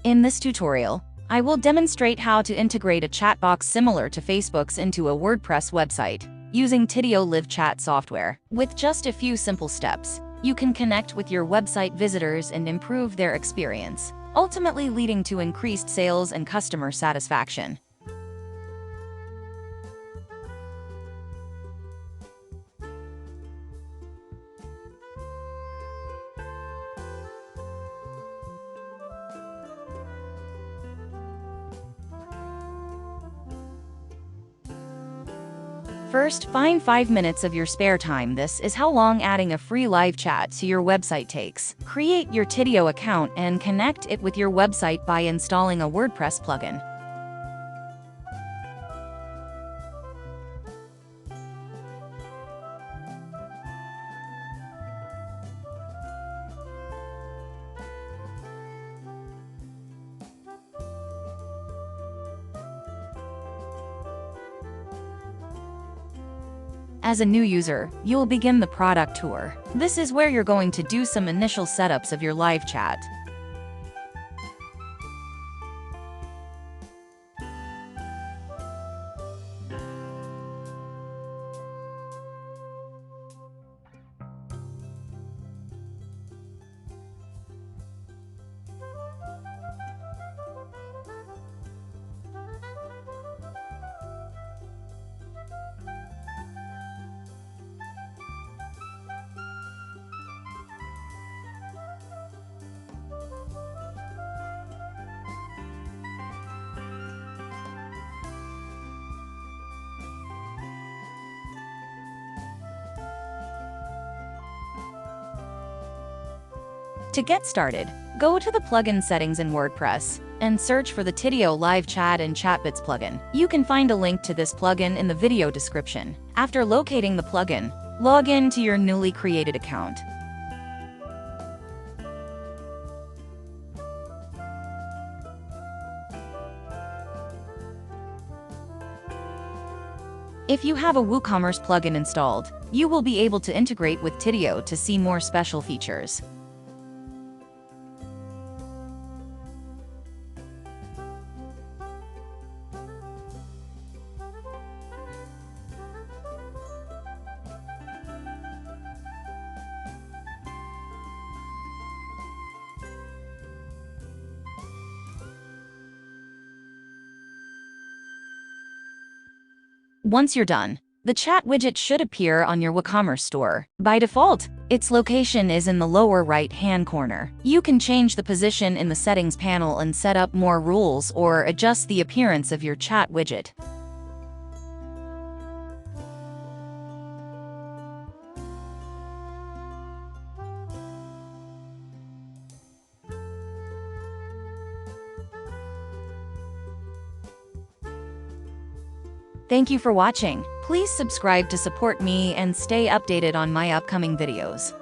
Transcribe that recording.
In this tutorial, I will demonstrate how to integrate a chat box similar to Facebook's into a WordPress website using Tidio live chat software. With just a few simple steps, you can connect with your website visitors and improve their experience, ultimately leading to increased sales and customer satisfaction. First, find 5 minutes of your spare time. This is how long adding a free live chat to your website takes. Create your Tidio account and connect it with your website by installing a WordPress plugin. As a new user, you'll begin the product tour. This is where you're going to do some initial setups of your live chat. To get started, go to the plugin settings in WordPress and search for the Tidio Live Chat and Chatbots plugin. You can find a link to this plugin in the video description. After locating the plugin, log in to your newly created account. If you have a WooCommerce plugin installed, you will be able to integrate with Tidio to see more special features. Once you're done, the chat widget should appear on your WooCommerce store. By default, its location is in the lower right-hand corner. You can change the position in the settings panel and set up more rules or adjust the appearance of your chat widget. Thank you for watching. Please subscribe to support me and stay updated on my upcoming videos.